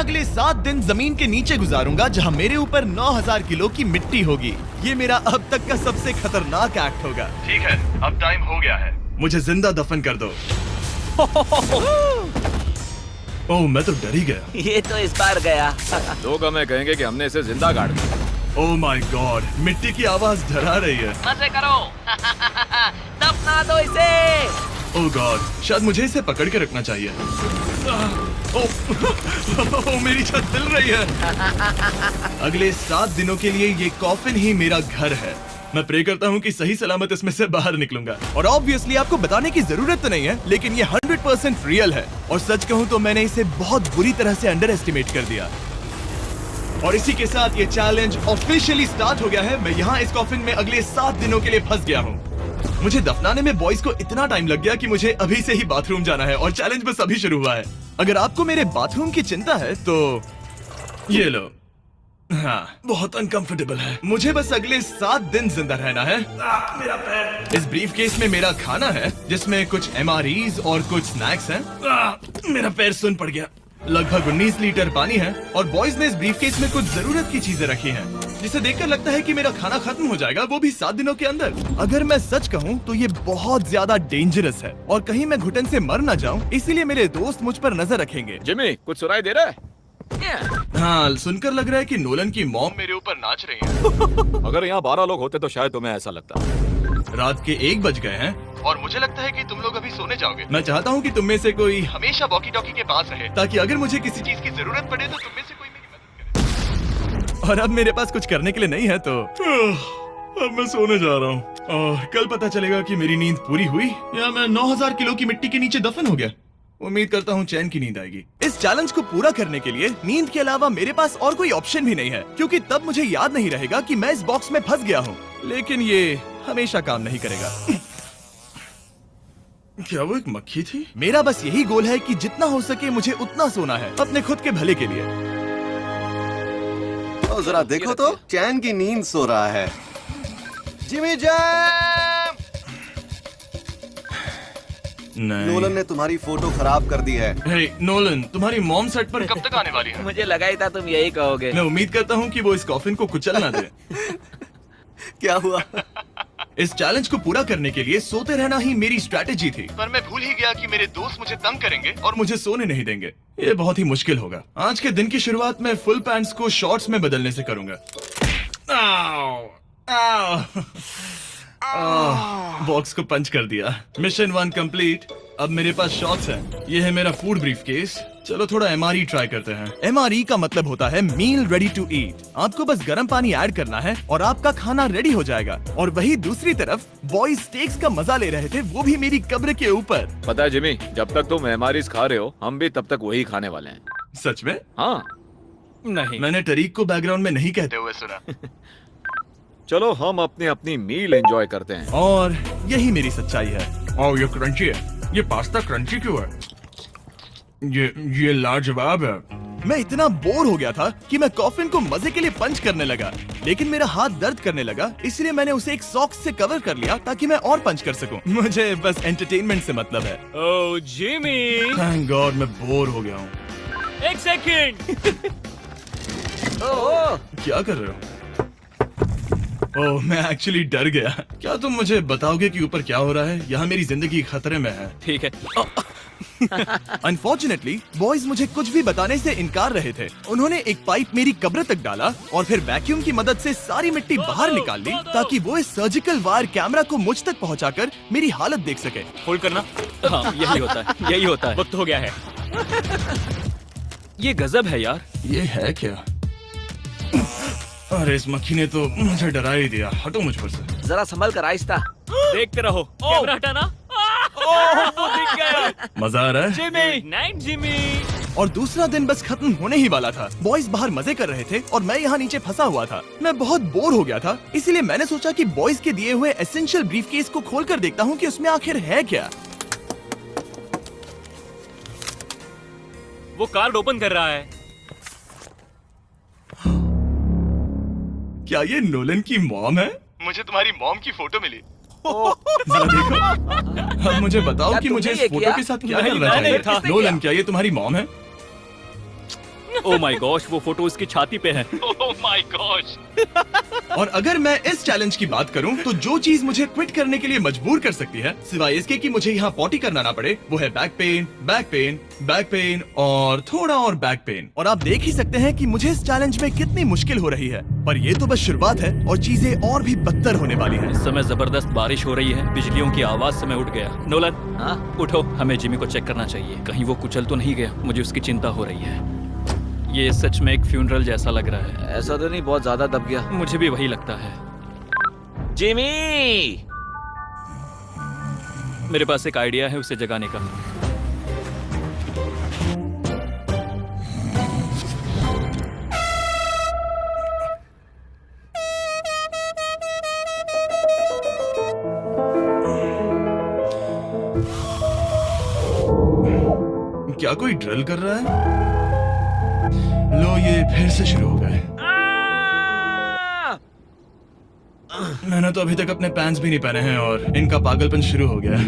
अगले 7 दिन जमीन के नीचे गुजारूंगा जहां मेरे ऊपर 9000 किलो की मिट्टी होगी। ये मेरा अब तक का सबसे खतरनाक एक्ट होगा। ठीक है, अब टाइम हो गया है। मुझे जिंदा दफन कर दो। ओह, मैं तो डर ही गया। ये तो इस बार गया। लोग हमें कहेंगे कि हमने इसे जिंदा गाड़ दिया। ओह माय गॉड, मिट्टी की आवाज डरा रही है। मजे करो। दफना दो इसे। ओह गॉड, शायद मुझे इसे पकड़ के रखना चाहिए। ओह, मेरी छत हिल रही है। अगले 7 दिनों के लिए ये कॉफिन ही मेरा घर है। मैं प्रे करता हूँ कि सही सलामत इसमें से बाहर निकलूंगा। और ऑब्वियसली आपको बताने की जरूरत तो नहीं है, लेकिन ये 100% रियल है। और सच कहूँ तो मैंने इसे बहुत बुरी तरह से अंडर एस्टिमेट कर दिया। और इसी के साथ ये चैलेंज ऑफिशियली स्टार्ट हो गया है। मैं यहाँ इस कॉफिन में अगले 7 दिनों के लिए फंस गया हूँ। मुझे दफनाने में बॉयज को इतना टाइम लग गया कि मुझे अभी से ही बाथरूम जाना है और चैलेंज बस अभी शुरू हुआ है। अगर आपको मेरे बाथरूम की चिंता है तो ये लो। हाँ, बहुत अनकंफर्टेबल है। मुझे बस अगले 7 दिन जिंदा रहना है। मेरा पैर। इस ब्रीफ केस में मेरा खाना है, जिसमें कुछ MREs और कुछ स्नैक्स हैं। मेरा पैर सुन पड़ गया। लगभग 19 लीटर पानी है और बॉयज ने इस ब्रीफ केस में कुछ जरूरत की चीजें रखी हैं, जिसे देखकर लगता है कि मेरा खाना खत्म हो जाएगा, वो भी 7 दिनों के अंदर। अगर मैं सच कहूँ तो ये बहुत ज्यादा डेंजरस है और कहीं मैं घुटन से मर न जाऊँ, इसीलिए मेरे दोस्त मुझ पर नजर रखेंगे। जिमी, कुछ सुनाई दे रहा है? हाँ, सुनकर लग रहा है कि नोलन की मॉम मेरे ऊपर नाच रही है। अगर यहाँ 12 लोग होते तो शायद तुम्हें ऐसा लगता। रात के 1 बज गए हैं और मुझे लगता है कि तुम लोग अभी सोने जाओगे। मैं चाहता हूँ कि तुम में से कोई हमेशा वॉकी टॉकी के पास रहे, ताकि अगर मुझे किसी चीज की जरूरत पड़े तो तुम में से कोई मेरी मदद करे। और अब मेरे पास कुछ करने के लिए नहीं है तो अब मैं सोने जा रहा हूँ और कल पता चलेगा कि मेरी नींद पूरी हुई या मैं 9000 किलो की मिट्टी के नीचे दफन हो गया। उम्मीद करता हूँ चैन की नींद आएगी। इस चैलेंज को पूरा करने के लिए नींद के अलावा मेरे पास और कोई ऑप्शन भी नहीं है, क्योंकि तब मुझे याद नहीं रहेगा कि मैं इस बॉक्स में फंस गया हूँ। लेकिन ये हमेशा काम नहीं करेगा। क्या वो एक मक्खी थी? मेरा बस यही गोल है कि जितना हो सके मुझे उतना सोना है, अपने खुद के भले के लिए। ओ, जरा देखो तो, चैन की नींद सो रहा है। Jimmy jam! नोलन ने तुम्हारी फोटो खराब कर दी है। हे नोलन, तुम्हारी मॉम सेट पर कब तक आने वाली है? मुझे लगा ही था तुम यही कहोगे। मैं उम्मीद करता हूँ कि वो इस कॉफिन को कुचल ना दे। क्या हुआ? इस चैलेंज को पूरा करने के लिए सोते रहना ही मेरी स्ट्रैटेजी थी, पर मैं भूल ही गया कि मेरे दोस्त मुझे तंग करेंगे और मुझे सोने नहीं देंगे। ये बहुत ही मुश्किल होगा। आज के दिन की शुरुआत मैं फुल पैंट्स को शॉर्ट्स में बदलने से करूंगा। बॉक्स को पंच कर दिया। Mission 1 complete. अब मेरे पास शॉर्ट्स हैं। ये है मेरा फूड ब्रीफ केस। चलो थोड़ा MRE ट्राई करते हैं। MRE का मतलब होता है मील रेडी टू ईट। आपको बस गर्म पानी ऐड करना है और आपका खाना रेडी हो जाएगा। और वही दूसरी तरफ बॉयज स्टेक्स का मजा ले रहे थे, वो भी मेरी कब्र के ऊपर। पता है जिमी, जब तक तुम MREs खा रहे हो, हम भी तब तक वही खाने वाले हैं। सच में? हाँ। नहीं, मैंने टरीक को बैकग्राउंड में नहीं कहते हुए सुना। चलो हम अपनी अपनी मील एंजॉय करते हैं। और यही मेरी सच्चाई है। ओह, ये क्रंची है। ये पास्ता क्रंची क्यों है? ये लाजवाब है। मैं इतना बोर हो गया था कि मैं कॉफिन को मजे के लिए पंच करने लगा, लेकिन मेरा हाथ दर्द करने लगा, इसलिए मैंने उसे एक सॉक्स से कवर कर लिया ताकि मैं और पंच कर सकूं। मुझे बस एंटरटेनमेंट से मतलब है। ओह जिमी, थैंक गॉड मैं बोर हो गया हूँ। एक सेकंड। ओह, क्या कर रहे हो? ओह, मैं एक्चुअली डर गया। क्या तुम मुझे बताओगे कि ऊपर क्या हो रहा है? यहाँ मेरी जिंदगी खतरे में है। ठीक है। अनफॉर्चुनेटली बॉयज मुझे कुछ भी बताने से इनकार रहे थे। उन्होंने एक पाइप मेरी कब्र तक डाला और फिर वैक्यूम की मदद से सारी मिट्टी बाहर निकाल ली, ताकि वो इस सर्जिकल वायर कैमरा को मुझ तक पहुंचाकर मेरी हालत देख सके। होल्ड करना। हाँ, यही होता है, यही होता है। वक्त हो गया है। ये गजब है यार। ये है क्या? अरे इस मक्खी ने तो मुझे डरा ही दिया। हटो मुझ पर से। जरा संभल कर आहिस्ता। देखते रहो। कैमरा हटाना। वो दिख गया। मजा आ रहा है? Jimmy, night Jimmy. और दूसरा दिन बस खत्म होने ही वाला था। बॉयज बाहर मजे कर रहे थे और मैं यहाँ नीचे फंसा हुआ था। मैं बहुत बोर हो गया था, इसीलिए मैंने सोचा कि बॉयज के दिए हुए एसेंशियल ब्रीफकेस को खोलकर देखता हूँ कि उसमें आखिर है क्या। वो कार्ड ओपन कर रहा है। क्या ये नोलन की मॉम है? मुझे तुम्हारी मॉम की फोटो मिली। जरा देखो। अब मुझे बताओ क्या कि तुमने मुझे इस ये फोटो किया? के साथ क्या नहीं, करना मैंने चाहिए? था। नोलन, क्या ये तुम्हारी मॉम है? ओह माय गॉश, वो फोटो उसकी छाती पे है। Oh my gosh. और अगर मैं इस चैलेंज की बात करूं तो जो चीज मुझे क्विट करने के लिए मजबूर कर सकती है, सिवाय इसके कि मुझे यहाँ पॉटी करना ना पड़े, वो है back pain, back pain, back pain और थोड़ा और बैक पेन। और आप देख ही सकते हैं कि मुझे इस चैलेंज में कितनी मुश्किल हो रही है, पर ये तो बस शुरुआत है और चीजें और भी बदतर होने वाली है। इस समय जबरदस्त बारिश हो रही है, बिजलियों की आवाज से मैं उठ गया। नोलन, हाँ? उठो, हमें जिमी को चेक करना चाहिए, कहीं वो कुचल तो नहीं गया। मुझे उसकी चिंता हो रही है। ये सच में एक फ्यूनरल जैसा लग रहा है। ऐसा तो नहीं बहुत ज्यादा दब गया? मुझे भी वही लगता है। जिमी! मेरे पास एक आइडिया है उसे जगाने का। क्या कोई ड्रिल कर रहा है? लो, ये फिर से शुरू हो गए। मैंने तो अभी तक अपने पैंट्स भी नहीं पहने हैं और इनका पागलपन शुरू हो गया है।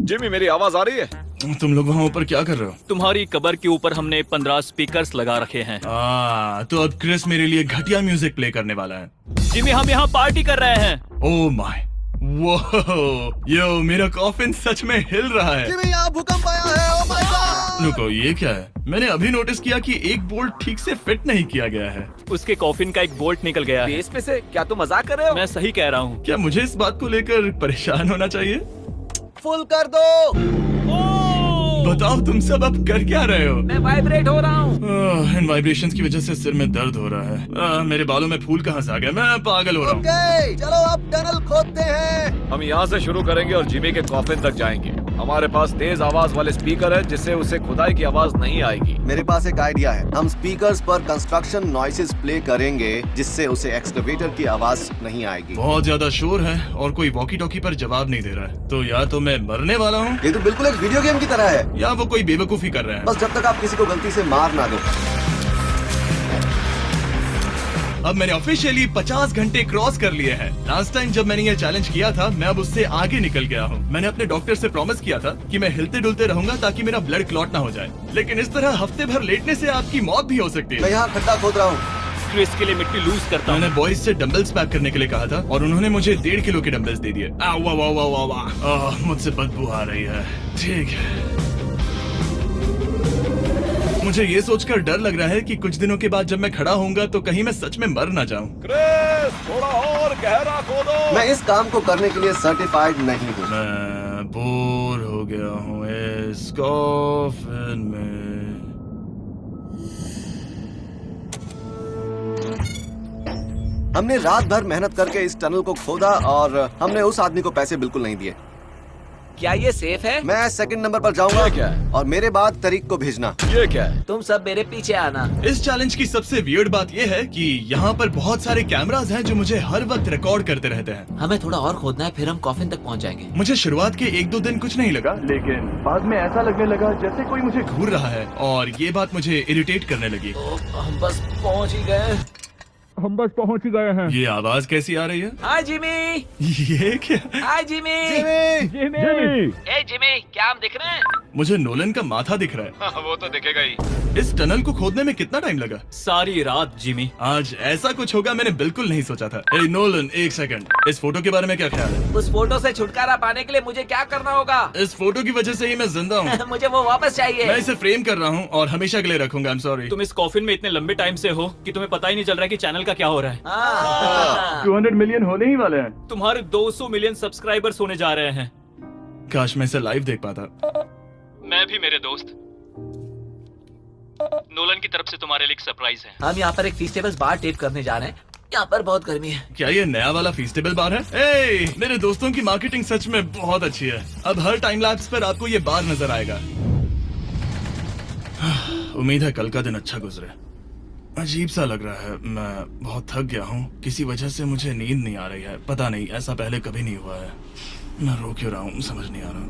जिमी, मेरी आवाज आ रही है? तुम लोग वहाँ ऊपर क्या कर रहे हो? तुम्हारी कबर के ऊपर हमने 15 स्पीकर्स लगा रखे हैं। तो अब क्रिस मेरे लिए घटिया म्यूजिक प्ले करने वाला है। जिमी, हम यहाँ पार्टी कर रहे हैं। ओह माय, वो यो, मेरा कॉफिन सच में हिल रहा है। जिमी, यहाँ भूकंप आया है। Oh my God! रुको, ये क्या है? मैंने अभी नोटिस किया कि एक बोल्ट ठीक से फिट नहीं किया गया है। उसके कॉफिन का एक बोल्ट निकल गया है। बेस में से? क्या तुम मजाक कर रहे हो? मैं सही कह रहा हूँ। क्या मुझे इस बात को लेकर परेशान होना चाहिए? फुल कर दो। बताओ तुम सब अब कर क्या रहे हो? मैं वाइब्रेट हो रहा हूँ। इन वाइब्रेशंस की वजह से सिर में दर्द हो रहा है। मेरे बालों में फूल कहाँ से आ गया? मैं पागल हो रहा हूँ। ओके, चलो अब टनल खोदते हैं। हम यहाँ से शुरू करेंगे और जिमी के कॉफिन तक जाएंगे। हमारे पास तेज आवाज वाले स्पीकर है जिससे उसे खुदाई की आवाज नहीं आएगी। मेरे पास एक आइडिया है। हम स्पीकर्स पर कंस्ट्रक्शन नॉइसेस प्ले करेंगे जिससे उसे एक्सकवेटर की आवाज नहीं आएगी। बहुत ज्यादा शोर है और कोई वॉकी टॉकी पर जवाब नहीं दे रहा है। तो या तो मैं मरने वाला हूँ ये तो बिल्कुल एक वीडियो गेम की तरह है। या वो कोई बेवकूफी कर रहे हैं। बस जब तक आप किसी को गलती से मार ना दो। अब मैंने ऑफिशियली 50 घंटे क्रॉस कर लिए हैं। लास्ट टाइम जब मैंने ये चैलेंज किया था, मैं अब उससे आगे निकल गया हूँ। मैंने अपने डॉक्टर से प्रॉमिस किया था कि मैं हिलते डुलते रहूंगा ताकि मेरा ब्लड क्लॉट ना हो जाए, लेकिन इस तरह हफ्ते भर लेटने से आपकी मौत भी हो सकती मैं है। यहाँ खड्डा खोद रहा हूँ। क्रिस के लिए मिट्टी लूज करता हूँ। मैंने बॉयज से डंबल्स पैक करने के लिए कहा था और उन्होंने मुझे 1.5 किलो के डंबल्स दे दिए। वाह वाह वाह वाह वाह, मुझसे बदबू आ रही है। ठीक है, मुझे ये सोचकर डर लग रहा है कि कुछ दिनों के बाद जब मैं खड़ा होऊंगा तो कहीं मैं सच में मर ना जाऊं। क्रिस, थोड़ा और गहरा खोदो। मैं इस काम को करने के लिए सर्टिफाइड नहीं हूँ। मैं बोर हो गया हूँ इस कॉफिन में। हमने रात भर मेहनत करके इस टनल को खोदा और हमने उस आदमी को पैसे बिल्कुल नहीं दिए। क्या ये सेफ है? मैं सेकंड नंबर पर जाऊंगा ये क्या है? और मेरे बाद तरीक को भेजना। ये क्या है? तुम सब मेरे पीछे आना। इस चैलेंज की सबसे वियर्ड बात यह है कि यहाँ पर बहुत सारे कैमरास हैं जो मुझे हर वक्त रिकॉर्ड करते रहते हैं। हमें थोड़ा और खोदना है, फिर हम कॉफिन तक पहुंच जाएंगे। मुझे शुरुआत के 1-2 दिन कुछ नहीं लगा, लेकिन बाद में ऐसा लगने लगा जैसे कोई मुझे घूर रहा है और ये बात मुझे इरिटेट करने लगी। हम बस पहुंच ही गए। ये आवाज कैसी आ रही है? हाय जिमी। ये क्या? हाय जिमी। ए जिमी, क्या हम दिख रहे हैं? मुझे नोलन का माथा दिख रहा हाँ, वो तो दिखेगा ही। है। इस टनल को खोदने में कितना टाइम लगा? सारी रात जिमी। आज ऐसा कुछ होगा मैंने बिल्कुल नहीं सोचा था। ए नोलन, एक सेकंड, इस फोटो के बारे में क्या ख्याल है? उस फोटो से छुटकारा पाने के लिए मुझे क्या करना होगा? इस फोटो की वजह से ही मैं जिंदा हूँ। मुझे वो वापस चाहिए। मैं इसे फ्रेम कर रहा हूँ और हमेशा के लिए रखूंगा। I am sorry. तुम इस कॉफिन में इतने लंबे टाइम से हो कि तुम्हें पता ही नहीं चल रहा है कि चैनल का क्या हो रहा है। हाँ। 200 मिलियन होने ही वाले हैं। तुम्हारे 200 मिलियन सब्सक्राइबर्स होने जा रहे हैं। काश मैं इसे लाइव देख पाता। मैं भी मेरे दोस्त। नोलन की तरफ से तुम्हारे लिए एक सरप्राइज है। हम यहाँ पर एक फीस्टेबल बार टेप करने जा रहे हैं। यहाँ पर बहुत गर्मी है। क्या ये नया वाला फीस्टेबल बार है? ए, मेरे दोस्तों की मार्केटिंग सच में बहुत अच्छी है। अब हर टाइम लैप्स पर आपको ये बार नजर आएगा। उम्मीद है कल का दिन अच्छा गुजरे। अजीब सा लग रहा है, मैं बहुत थक गया हूँ। किसी वजह से मुझे नींद नहीं आ रही है। पता नहीं, ऐसा पहले कभी नहीं हुआ है। मैं रो क्यों रहा हूँ समझ नहीं आ रहा।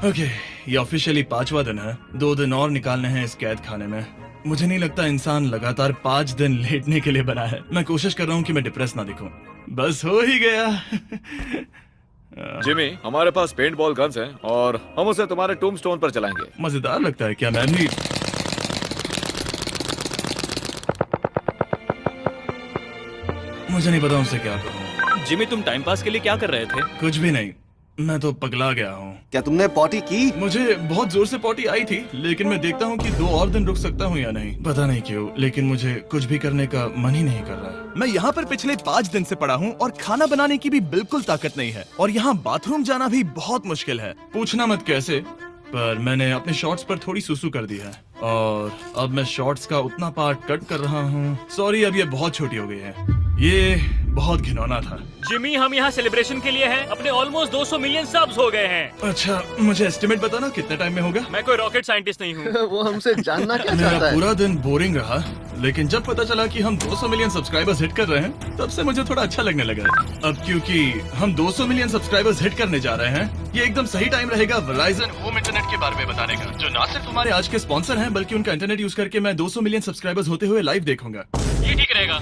ओके, ये ऑफिशियली 5वां दिन है। 2 दिन और निकालने हैं इस कैद खाने में। मुझे नहीं लगता इंसान लगातार 5 दिन लेटने के लिए बना है। मैं कोशिश कर रहा हूँ कि मैं डिप्रेस ना दिखूं। बस हो ही गया। जिमी, हमारे पास पेंट बॉल गन्स हैं और हम उसे तुम्हारे टूम्बस्टोन पर चलाएंगे। मजेदार लगता है। क्या मैं भी मुझे नहीं पता उनसे क्या कहूँ। जिमी, तुम टाइम पास के लिए क्या कर रहे थे? कुछ भी नहीं, मैं तो पगला गया हूँ। क्या तुमने पॉटी की? मुझे बहुत जोर से पॉटी आई थी, लेकिन मैं देखता हूँ कि 2 और दिन रुक सकता हूँ या नहीं। पता नहीं क्यों, लेकिन मुझे कुछ भी करने का मन ही नहीं कर रहा। मैं यहाँ पर पिछले 5 दिन से पड़ा हूँ और खाना बनाने की भी बिल्कुल ताकत नहीं है, और यहाँ बाथरूम जाना भी बहुत मुश्किल है। पूछना मत कैसे, पर मैंने अपने शॉर्ट्स पर थोड़ी सुसु कर दी है और अब मैं शॉर्ट्स का उतना पार्ट कट कर रहा हूँ। सॉरी, अब ये बहुत छोटी हो गई है। ये बहुत घिनौना था। जिमी, हम यहाँ सेलिब्रेशन के लिए हैं। अपने ऑलमोस्ट 200 मिलियन सब्स हो गए हैं। अच्छा, मुझे एस्टिमेट बताना कितने टाइम में होगा? मैं कोई रॉकेट साइंटिस्ट नहीं हूँ। वो हमसे जानना क्या मेरा चाहता है? पूरा दिन बोरिंग रहा, लेकिन जब पता चला कि हम 200 मिलियन सब्सक्राइबर्स हिट कर रहे हैं, तब से मुझे थोड़ा अच्छा लगने लगा। अब क्योंकि हम 200 मिलियन सब्सक्राइबर्स हिट करने जा रहे हैं, ये एकदम सही टाइम रहेगा Verizon होम इंटरनेट के बारे में बताने का, जो ना सिर्फ हमारे आज के स्पॉन्सर हैं, बल्कि उनका इंटरनेट यूज करके मैं 200 मिलियन सब्सक्राइबर्स होते हुए लाइव देखूंगा। ये ठीक रहेगा।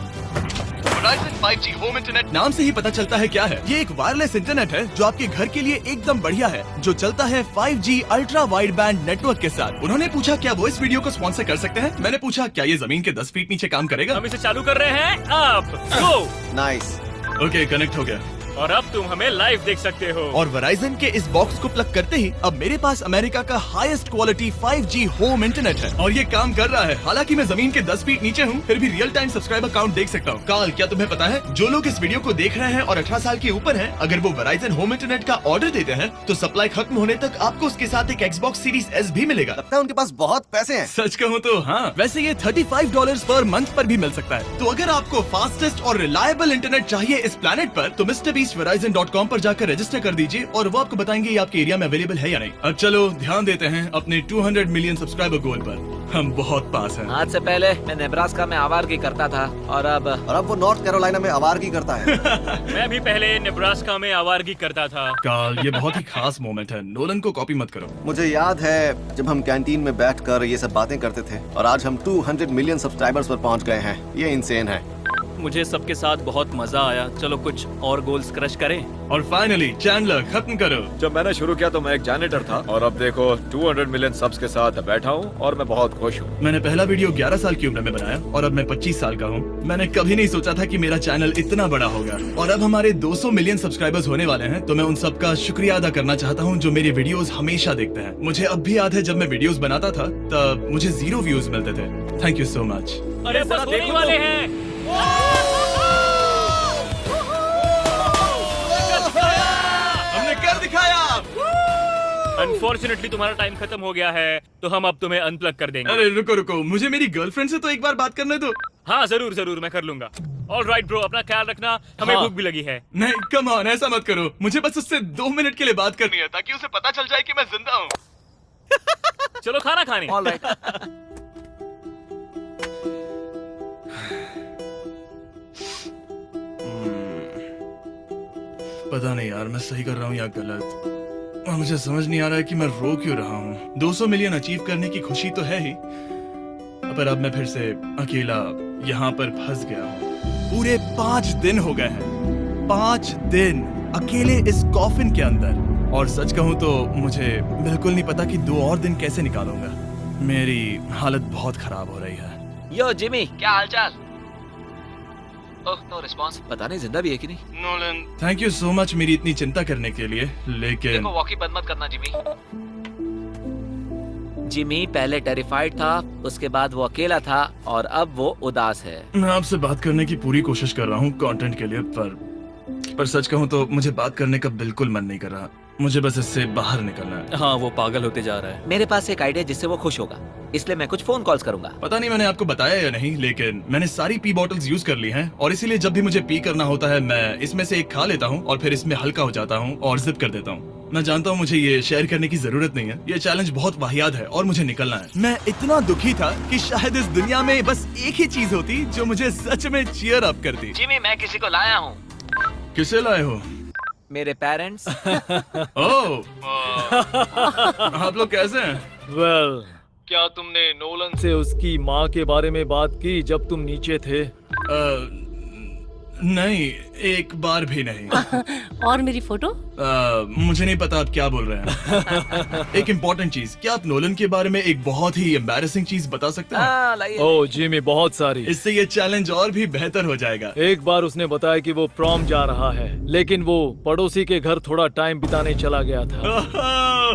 Verizon 5G होम इंटरनेट नाम से ही पता चलता है क्या है। ये एक वायरलेस इंटरनेट है जो आपके घर के लिए एकदम बढ़िया है, जो चलता है 5G ultra wide band network के साथ। उन्होंने पूछा क्या वो इस वीडियो को स्पॉन्सर कर सकते हैं। मैंने पूछा क्या ये जमीन के 10 फीट नीचे काम करेगा। हम इसे चालू कर रहे हैं। अब गो। नाइस। ओके, कनेक्ट हो गया। और अब तुम हमें लाइव देख सकते हो। और Verizon के इस बॉक्स को प्लग करते ही अब मेरे पास अमेरिका का highest quality 5G home internet है, और ये काम कर रहा है। हालांकि मैं जमीन के 10 फीट नीचे हूँ, फिर भी रियल टाइम सब्सक्राइबर काउंट देख सकता हूँ। काल, क्या तुम्हें पता है, जो लोग इस वीडियो को देख रहे हैं और 18 साल के ऊपर हैं, अगर वो Verizon होम इंटरनेट का ऑर्डर देते हैं, तो सप्लाई खत्म होने तक आपको उसके साथ एक Xbox Series S भी मिलेगा। लगता है उनके पास बहुत पैसे हैं। सच कहूँ तो हाँ। वैसे ये $35 पर मंथ पर भी मिल सकता है। तो अगर आपको फास्टेस्ट और रिलायबल इंटरनेट चाहिए इस प्लेनेट पर, तो MrBeastVerizon.com पर जाकर रजिस्टर कर दीजिए और वो आपको बताएंगे ये आपके एरिया में अवेलेबल है या नहीं। अब चलो ध्यान देते हैं अपने 200 मिलियन सब्सक्राइबर गोल पर। हम बहुत पास हैं। आज से पहले मैं नेब्रास्का में आवारगी करता था और अब वो नॉर्थ कैरोलिना में आवारगी करता है। मैं भी पहले नेब्रास्का में आवारगी करता था। काल, ये बहुत ही खास मोमेंट है। नोलन को कॉपी मत करो। मुझे याद है जब हम कैंटीन में बैठकर ये सब बातें करते थे, और आज हम 200 मिलियन सब्सक्राइबर्स पर पहुंच गए हैं। ये इंसेन है। मुझे सबके साथ बहुत मजा आया। चलो कुछ और गोल्स क्रश करें। और फाइनली चैंडलर, खत्म करो। जब मैंने शुरू किया तो मैं एक जैनिटर था और अब देखो 200 मिलियन सब्स के साथ बैठा हूँ और मैं बहुत खुश हूँ। मैंने पहला वीडियो 11 साल की उम्र में बनाया और अब मैं 25 साल का हूँ। मैंने कभी नहीं सोचा था कि मेरा चैनल इतना बड़ा होगा, और अब हमारे 200 मिलियन सब्सक्राइबर्स होने वाले हैं। तो मैं उन सबका शुक्रिया अदा करना चाहता हूँ जो मेरी वीडियोस हमेशा देखते हैं। मुझे अब भी याद है जब मैं वीडियोस बनाता था तब मुझे 0 व्यूज मिलते थे। Thank you so much. अरे बस होने वाले हैं। हमने कर दिखाया। अनफॉर्चुनेटली तुम्हारा टाइम खत्म हो गया है, तो हम अब तुम्हें अनप्लग कर देंगे। अरे रुको रुको, मुझे मेरी गर्लफ्रेंड से तो एक बार बात करने दो। हाँ जरूर जरूर, मैं कर लूंगा। ऑल राइट ब्रो, अपना ख्याल रखना। हमें भूख भी लगी है। नहीं, कम ऑन, ऐसा मत करो। मुझे बस उससे 2 मिनट के लिए बात करनी है, ताकि उसे पता चल जाए कि मैं जिंदा हूँ। चलो खाना खाने। All right. पता नहीं यार, मैं सही कर रहा हूँ या गलत, और मुझे समझ नहीं आ रहा है कि मैं रो क्यों रहा हूँ। 200 मिलियन अचीव करने की खुशी तो है ही, पर अब मैं फिर से अकेला यहाँ पर फंस गया हूँ। पूरे 5 दिन हो गए हैं, 5 दिन अकेले इस कॉफिन के अंदर, और सच कहूँ तो मुझे बिल्कुल नहीं पता कि 2 और दिन कैसे निकालूंगा। मेरी हालत बहुत खराब हो रही है। यो जिमी, क्या हालचाल? ओह, नो रिस्पांस। पता नहीं जिंदा भी है कि नहीं। Nolan, thank you so much मेरी इतनी चिंता करने के लिए, लेकिन देखो, वॉकी बंद मत करना जिमी। जिमी पहले टेरिफाइड था, उसके बाद वो अकेला था और अब वो उदास है। मैं आपसे बात करने की पूरी कोशिश कर रहा हूँ कंटेंट के लिए, पर सच कहूँ तो मुझे बात करने का बिल्कुल मन नहीं कर रहा। मुझे बस इससे बाहर निकलना है। हाँ, वो पागल होते जा रहा है। मेरे पास एक आइडिया जिससे वो खुश होगा, इसलिए मैं कुछ फोन कॉल्स करूंगा। पता नहीं मैंने आपको बताया या नहीं, लेकिन मैंने सारी पी बॉटल्स यूज कर ली हैं, और इसीलिए जब भी मुझे पी करना होता है मैं इसमें से एक खा लेता हूँ और फिर इसमें हल्का हो जाता हूँ और जिप कर देता हूँ। मैं जानता हूँ मुझे ये शेयर करने की जरूरत नहीं है, ये चैलेंज बहुत वाहियात है और मुझे निकलना है। मैं इतना दुखी था कि शायद इस दुनिया में बस एक ही चीज होती जो मुझे सच में चीयर अप करती। जिमी, मैं किसी को लाया हूँ। किसे लाए हो? मेरे पेरेंट्स। ओह, आप लोग कैसे हैं? वेल, क्या तुमने नोलन से उसकी माँ के बारे में बात की जब तुम नीचे थे? नहीं, एक बार भी नहीं। और मेरी फोटो? मुझे नहीं पता आप क्या बोल रहे हैं। एक इम्पोर्टेंट चीज, क्या आप नोलन के बारे में एक बहुत ही एम्बैरेसिंग चीज बता सकते हैं? ओ जिमी, बहुत सारी। इससे ये चैलेंज और भी बेहतर हो जाएगा। एक बार उसने बताया कि वो प्रॉम जा रहा है, लेकिन वो पड़ोसी के घर थोड़ा टाइम बिताने चला गया था।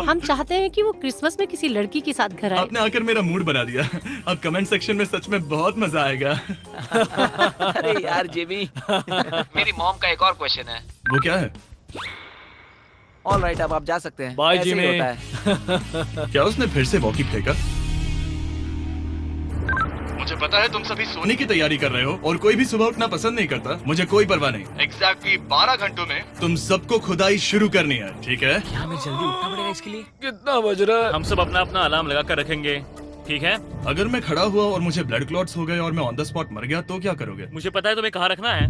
हम चाहते हैं कि वो क्रिसमस में किसी लड़की के साथ घर आए। आपने आकर मेरा मूड बना दिया। अब कमेंट सेक्शन में सच में बहुत मजा आएगा। अरे यार जिमी, मेरी मॉम का एक और क्वेश्चन है। वो क्या है? ऑलराइट, अब आप जा सकते हैं। बाय ऐसे ही जिमी। होता है। क्या उसने फिर से वॉकी फेंका? मुझे पता है तुम सभी सोने सोने की तैयारी कर रहे हो और कोई भी सुबह उठना पसंद नहीं करता। मुझे कोई परवाह नहीं। एग्जैक्टली 12 घंटों में तुम सबको खुदाई शुरू करनी है, ठीक है? क्या हमें जल्दी उठना पड़ेगा इसके लिए? कितना बज रहा है? हम सब अपना अपना अलार्म लगा कर रखेंगे, ठीक है? अगर मैं खड़ा हुआ और मुझे ब्लड क्लॉट्स हो गए और मैं ऑन द स्पॉट मर गया तो क्या करोगे? मुझे पता है तुम्हें कहाँ रखना है।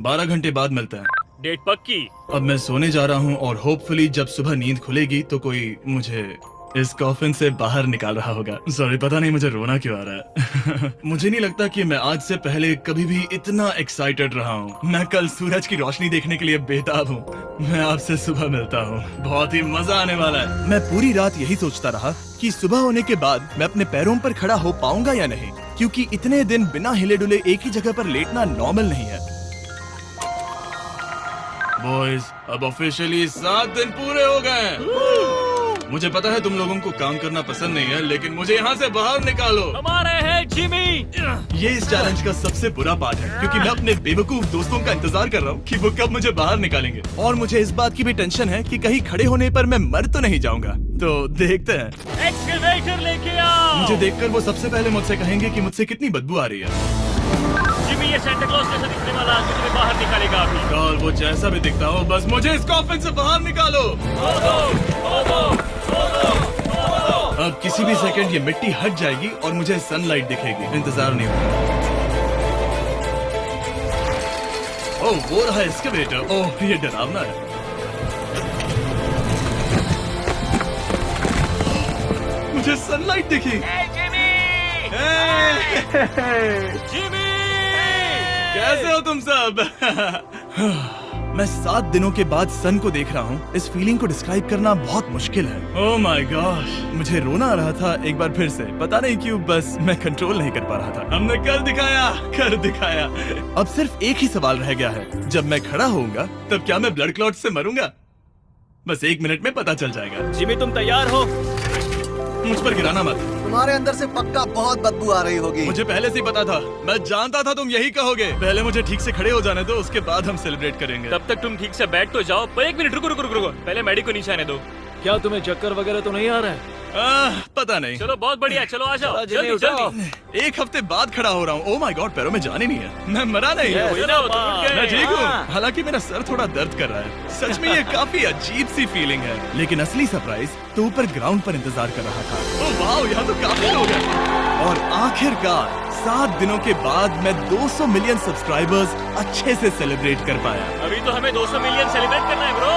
12 घंटे बाद मिलते हैं। डेट पक्की। अब मैं सोने जा रहा हूँ और होपफुली जब सुबह नींद खुलेगी तो कोई मुझे इस कॉफिन से बाहर निकाल रहा होगा। सॉरी, पता नहीं मुझे रोना क्यों आ रहा है। मुझे नहीं लगता कि मैं आज से पहले कभी भी इतना एक्साइटेड रहा हूँ। मैं कल सूरज की रोशनी देखने के लिए बेताब हूँ। मैं आपसे सुबह मिलता हूँ, बहुत ही मजा आने वाला है। मैं पूरी रात यही सोचता रहा कि सुबह होने के बाद मैं अपने पैरों पर खड़ा हो पाऊंगा या नहीं, क्योंकि इतने दिन बिना हिले डुले एक ही जगह पर लेटना नॉर्मल नहीं है। बॉयज, अब ऑफिशियली 7 दिन पूरे हो गए। मुझे पता है तुम लोगों को काम करना पसंद नहीं है, लेकिन मुझे यहाँ से बाहर निकालो। हमारे हैं जिमी। ये इस चैलेंज का सबसे बुरा पार्ट है, क्योंकि मैं अपने बेवकूफ दोस्तों का इंतजार कर रहा हूँ कि वो कब मुझे बाहर निकालेंगे। और मुझे इस बात की भी टेंशन है कि कहीं खड़े होने पर मैं मर तो नहीं जाऊंगा। तो देखते हैं। एक्सकवेटर लेके आओ। मुझे देखकर वो सबसे पहले मुझसे कहेंगे कि मुझसे कितनी बदबू आ रही है। जिमी, ये सांता क्लॉज जैसा दिखने वाला आदमी तुम्हें बाहर निकालेगा अभी। और वो जैसा भी दिखता हो, बस मुझे इस कॉफिन से बाहर निकालो। अब किसी भी सेकंड ये मिट्टी हट जाएगी और मुझे सनलाइट दिखेगी। इंतजार नहीं होगा। ओह, वो रहा एक्सकवेटर। ओह, ये डरावना है। मुझे सनलाइट दिखी। जिमी, कैसे हो तुम सब? मैं 7 दिनों के बाद सन को देख रहा हूँ। इस फीलिंग को डिस्क्राइब करना बहुत मुश्किल है। ओह माय गॉश, मुझे रोना आ रहा था एक बार फिर से। पता नहीं क्यों, बस मैं कंट्रोल नहीं कर पा रहा था। हमने कर दिखाया। अब सिर्फ एक ही सवाल रह गया है। जब मैं खड़ा होऊंगा तब क्या मैं ब्लड क्लॉट से मरूंगा? बस 1 मिनट में पता चल जाएगा। जिमी, तुम तैयार हो? मुझ पर गिराना मत। तुम्हारे अंदर से पक्का बहुत बदबू आ रही होगी। मुझे पहले से ही पता था। मैं जानता था तुम यही कहोगे। पहले मुझे ठीक से खड़े हो जाने दो, उसके बाद हम सेलिब्रेट करेंगे। तब तक तुम ठीक से बैठ तो जाओ। पर 1 मिनट रुको। पहले मैडी को नीचे आने दो। क्या तुम्हें चक्कर वगैरह तो नहीं आ रहा है? पता नहीं। चलो, बहुत बढ़िया। चलो आ जाओ, जल्दी। 1 हफ्ते बाद खड़ा हो रहा हूँ। ओह माय गॉड, पैरों में जान ही नहीं है। मैं मरा नहीं। मैं ठीक हूँ, हालांकि मेरा सर थोड़ा दर्द कर रहा है। सच में ये काफी अजीब सी फीलिंग है। लेकिन असली सरप्राइज तो ऊपर ग्राउंड पर इंतजार कर रहा था। ओह वाह, यहाँ तो काफी लोग हैं। और आखिरकार 7 दिनों के बाद मैं 200 मिलियन सब्सक्राइबर्स अच्छे से सेलिब्रेट कर पाया। अभी तो हमें 200 मिलियन सेलिब्रेट करना है ब्रो।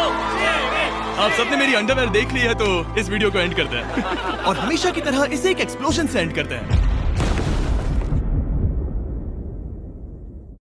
आप सबने मेरी अंडरवेयर देख ली है, तो इस वीडियो को एंड करते हैं। और हमेशा की तरह इसे एक एक्सप्लोजन से एंड करते हैं।